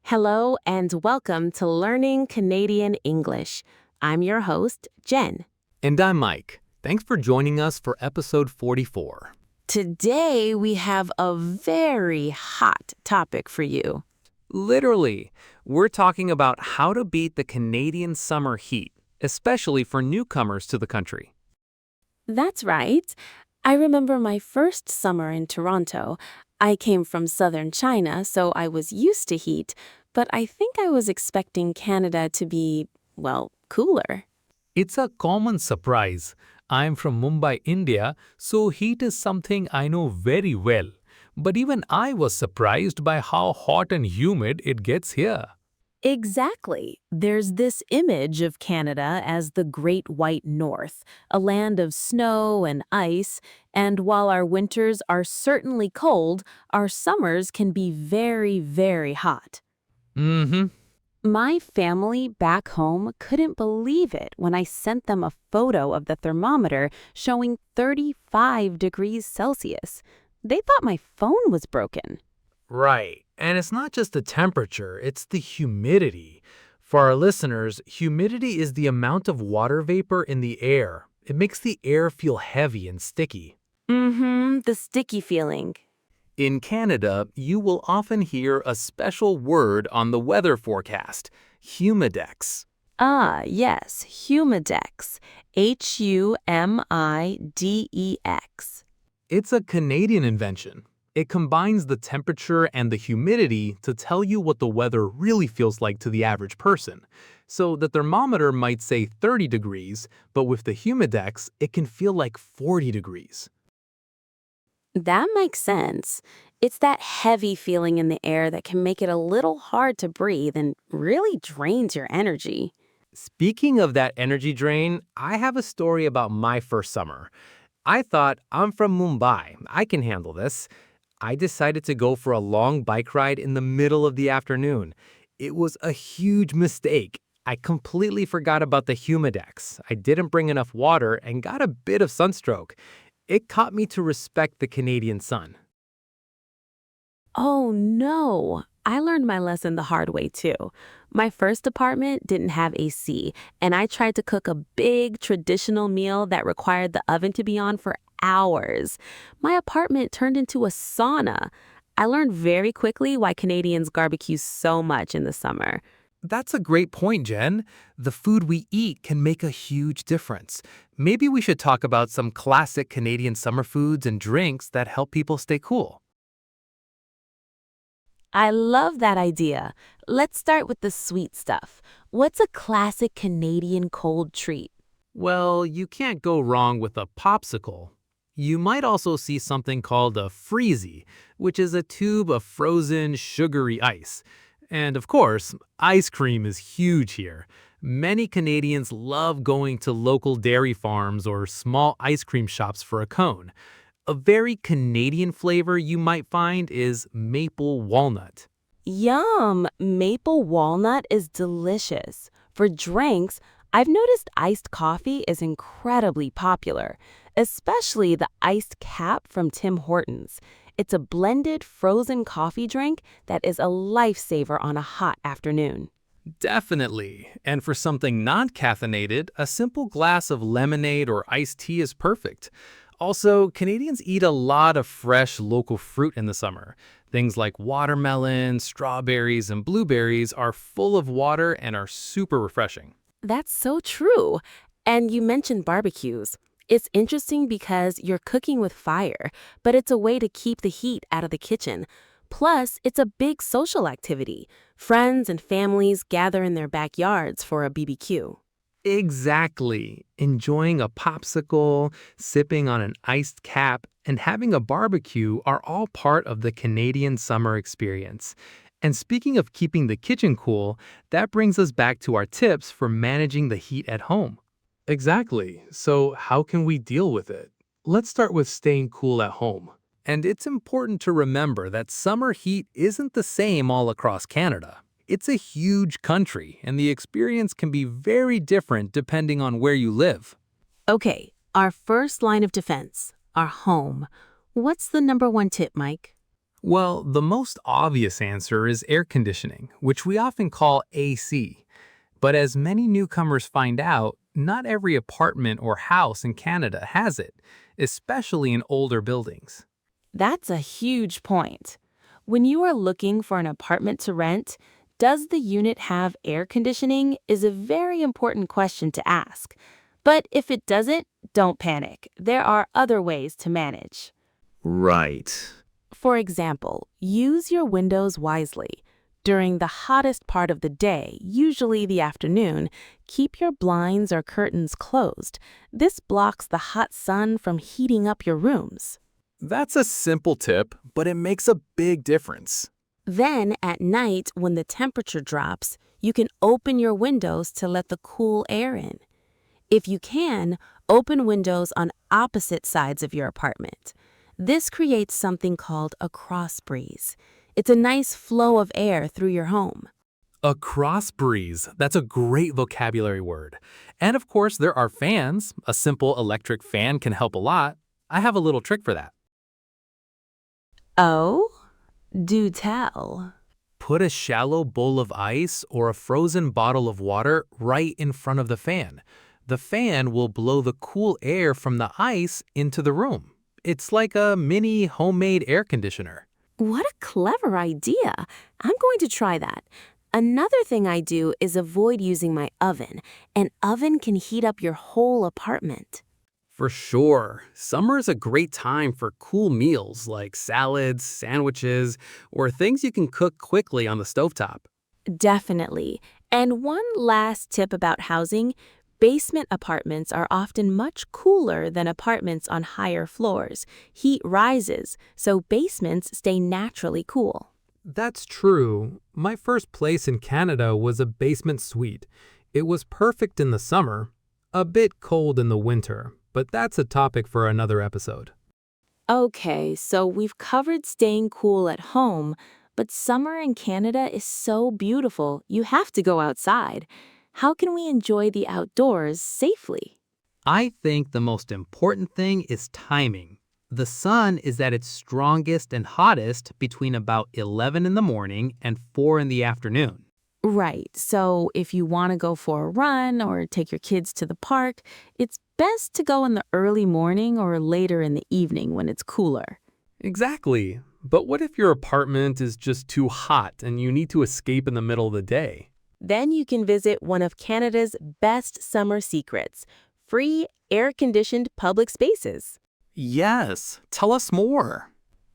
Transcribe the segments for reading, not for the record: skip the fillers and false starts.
Hello and welcome to Learning Canadian English. I'm your host, Jen. And I'm Mike. Thanks for joining us for episode 44. Today we have a very hot topic for you. Literally, we're talking about how to beat the Canadian summer heat, especially for newcomers to the country. That's right. I remember my first summer in Toronto. I came from southern China, so I was used to heat, but I think I was expecting Canada to be, well, cooler. It's a common surprise. I'm from Mumbai, India, so heat is something I know very well. But even I was surprised by how hot and humid it gets here. Exactly. There's this image of Canada as the Great White North, a land of snow and ice, and while our winters are certainly cold, our summers can be very, very hot. Mm-hmm. My family back home couldn't believe it when I sent them a photo of the thermometer showing 35 degrees Celsius. They thought my phone was broken. Right. And it's not just the temperature, it's the humidity. For our listeners, humidity is the amount of water vapor in the air. It makes the air feel heavy and sticky. The sticky feeling. In Canada, you will often hear a special word on the weather forecast, humidex. Ah, yes, humidex. Humidex. It's a Canadian invention. It combines the temperature and the humidity to tell you what the weather really feels like to the average person. So the thermometer might say 30 degrees, but with the humidex, it can feel like 40 degrees. That makes sense. It's that heavy feeling in the air that can make it a little hard to breathe and really drains your energy. Speaking of that energy drain, I have a story about my first summer. I thought, I'm from Mumbai, I can handle this. I decided to go for a long bike ride in the middle of the afternoon. It was a huge mistake. I completely forgot about the humidex. I didn't bring enough water and got a bit of sunstroke. It taught me to respect the Canadian sun. Oh no, I learned my lesson the hard way too. My first apartment didn't have AC, and I tried to cook a big traditional meal that required the oven to be on for hours. My apartment turned into a sauna. I learned very quickly why Canadians barbecue so much in the summer. That's a great point, Jen. The food we eat can make a huge difference. Maybe we should talk about some classic Canadian summer foods and drinks that help people stay cool. I love that idea. Let's start with the sweet stuff. What's a classic Canadian cold treat? Well, you can't go wrong with a popsicle. You might also see something called a freezy, which is a tube of frozen, sugary ice. And of course, ice cream is huge here. Many Canadians love going to local dairy farms or small ice cream shops for a cone. A very Canadian flavor you might find is maple walnut. Yum! Maple walnut is delicious. For drinks, I've noticed iced coffee is incredibly popular, especially the iced cap from Tim Hortons. It's a blended frozen coffee drink that is a lifesaver on a hot afternoon. Definitely. And for something not caffeinated, a simple glass of lemonade or iced tea is perfect. Also, Canadians eat a lot of fresh local fruit in the summer. Things like watermelon, strawberries, and blueberries are full of water and are super refreshing. That's so true. And you mentioned barbecues. It's interesting because you're cooking with fire, but it's a way to keep the heat out of the kitchen. Plus, it's a big social activity. Friends and families gather in their backyards for a BBQ. Exactly. Enjoying a popsicle, sipping on an iced cap, and having a barbecue are all part of the Canadian summer experience. And speaking of keeping the kitchen cool, that brings us back to our tips for managing the heat at home. Exactly. So how can we deal with it? Let's start with staying cool at home. And it's important to remember that summer heat isn't the same all across Canada. It's a huge country, and the experience can be very different depending on where you live. Okay, our first line of defense, our home. What's the number one tip, Mike? Well, the most obvious answer is air conditioning, which we often call AC. But as many newcomers find out, not every apartment or house in Canada has it, especially in older buildings. That's a huge point. When you are looking for an apartment to rent, does the unit have air conditioning is a very important question to ask. But if it doesn't, don't panic. There are other ways to manage. Right. For example, use your windows wisely. During the hottest part of the day, usually the afternoon, keep your blinds or curtains closed. This blocks the hot sun from heating up your rooms. That's a simple tip, but it makes a big difference. Then, at night, when the temperature drops, you can open your windows to let the cool air in. If you can, open windows on opposite sides of your apartment. This creates something called a cross breeze. It's a nice flow of air through your home. A cross breeze. That's a great vocabulary word. And of course, there are fans. A simple electric fan can help a lot. I have a little trick for that. Oh? Do tell. Put a shallow bowl of ice or a frozen bottle of water right in front of the fan. The fan will blow the cool air from the ice into the room. It's like a mini homemade air conditioner. What a clever idea. I'm going to try that. Another thing I do is avoid using my oven. An oven can heat up your whole apartment. For sure. Summer is a great time for cool meals like salads, sandwiches, or things you can cook quickly on the stovetop. Definitely. And one last tip about housing. Basement apartments are often much cooler than apartments on higher floors. Heat rises, so basements stay naturally cool. That's true. My first place in Canada was a basement suite. It was perfect in the summer, a bit cold in the winter, but that's a topic for another episode. Okay, so we've covered staying cool at home, but summer in Canada is so beautiful, you have to go outside. How can we enjoy the outdoors safely? I think the most important thing is timing. The sun is at its strongest and hottest between about 11 in the morning and 4 in the afternoon. Right, so if you want to go for a run or take your kids to the park, it's best to go in the early morning or later in the evening when it's cooler. Exactly. But what if your apartment is just too hot and you need to escape in the middle of the day? Then you can visit one of Canada's best summer secrets, free air-conditioned public spaces. Yes, tell us more.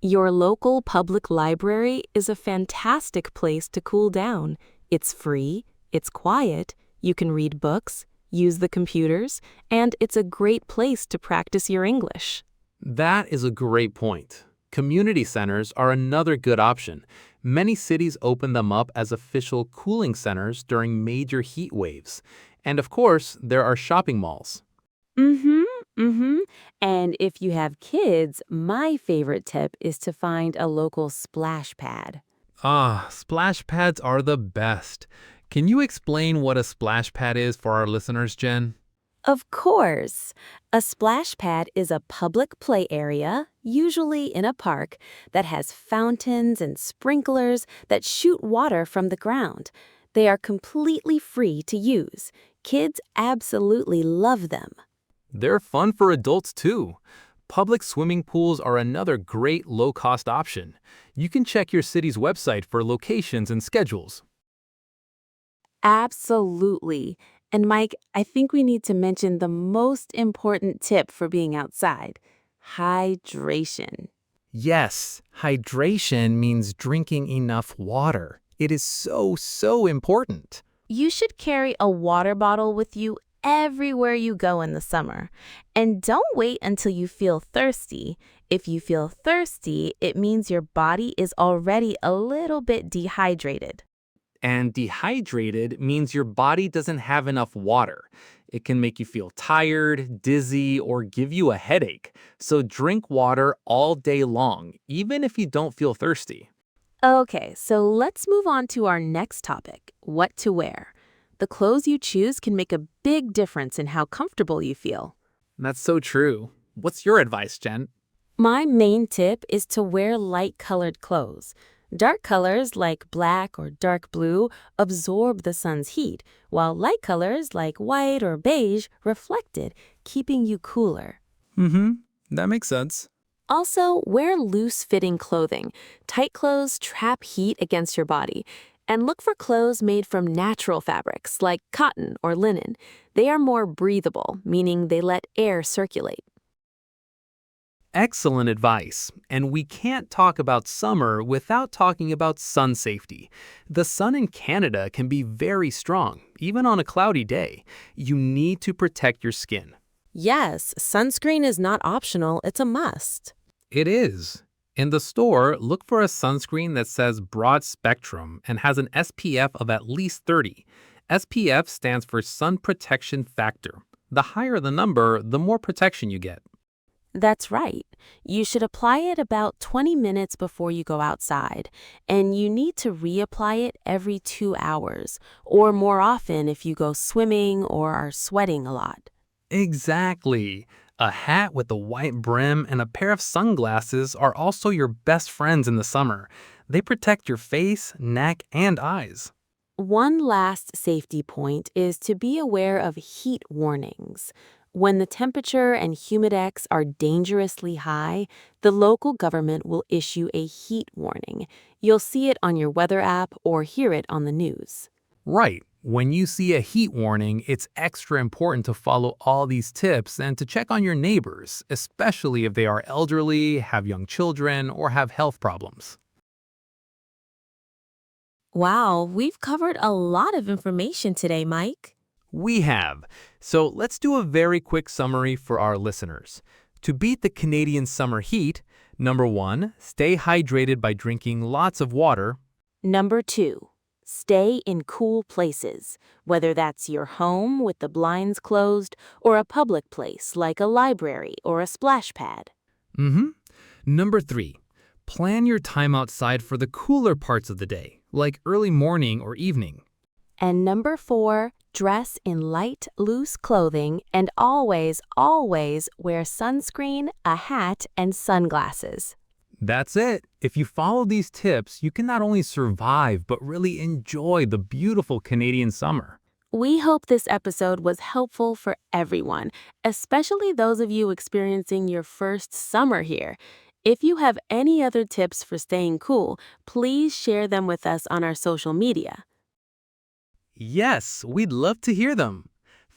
Your local public library is a fantastic place to cool down. It's free, it's quiet, you can read books, use the computers, and it's a great place to practice your English. That is a great point. Community centers are another good option. Many cities open them up as official cooling centers during major heat waves. And of course, there are shopping malls. And if you have kids, my favorite tip is to find a local splash pad. Ah, splash pads are the best. Can you explain what a splash pad is for our listeners, Jen? Of course. A splash pad is a public play area, usually in a park, that has fountains and sprinklers that shoot water from the ground. They are completely free to use. Kids absolutely love them. They're fun for adults too. Public swimming pools are another great low-cost option. You can check your city's website for locations and schedules. Absolutely. And Mike, I think we need to mention the most important tip for being outside: hydration. Yes, hydration means drinking enough water. It is so important. You should carry a water bottle with you everywhere you go in the summer. And don't wait until you feel thirsty. If you feel thirsty, it means your body is already a little bit dehydrated. And dehydrated means your body doesn't have enough water. It can make you feel tired, dizzy, or give you a headache. So drink water all day long, even if you don't feel thirsty. Okay, so let's move on to our next topic: what to wear. The clothes you choose can make a big difference in how comfortable you feel. That's so true. What's your advice, Jen? My main tip is to wear light-colored clothes. Dark colors like black or dark blue absorb the sun's heat, while light colors like white or beige reflect it, keeping you cooler. Mm-hmm. That makes sense. Also, wear loose-fitting clothing. Tight clothes trap heat against your body. And look for clothes made from natural fabrics like cotton or linen. They are more breathable, meaning they let air circulate. Excellent advice. And we can't talk about summer without talking about sun safety. The sun in Canada can be very strong, even on a cloudy day. You need to protect your skin. Yes, sunscreen is not optional, it's a must. It is. In the store, look for a sunscreen that says broad spectrum and has an SPF of at least 30. SPF stands for sun protection factor. The higher the number, the more protection you get. That's right. You should apply it about 20 minutes before you go outside, and you need to reapply it every 2 hours, or more often if you go swimming or are sweating a lot. Exactly. A hat with a white brim and a pair of sunglasses are also your best friends in the summer. They protect your face, neck, and eyes. One last safety point is to be aware of heat warnings. When the temperature and humidex are dangerously high, the local government will issue a heat warning. You'll see it on your weather app or hear it on the news. Right. When you see a heat warning, it's extra important to follow all these tips and to check on your neighbors, especially if they are elderly, have young children, or have health problems. Wow, we've covered a lot of information today, Mike. We have. So let's do a very quick summary for our listeners. To beat the Canadian summer heat, number 1, stay hydrated by drinking lots of water. Number 2, stay in cool places, whether that's your home with the blinds closed or a public place like a library or a splash pad. Number 3, plan your time outside for the cooler parts of the day, like early morning or evening. And number 4, dress in light, loose clothing and always wear sunscreen, a hat, and sunglasses. That's it. If you follow these tips, you can not only survive, but really enjoy the beautiful Canadian summer. We hope this episode was helpful for everyone, especially those of you experiencing your first summer here. If you have any other tips for staying cool, please share them with us on our social media. Yes, we'd love to hear them.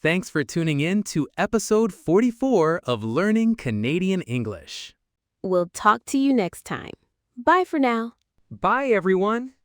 Thanks for tuning in to episode 44 of Learning Canadian English. We'll talk to you next time. Bye for now. Bye, everyone.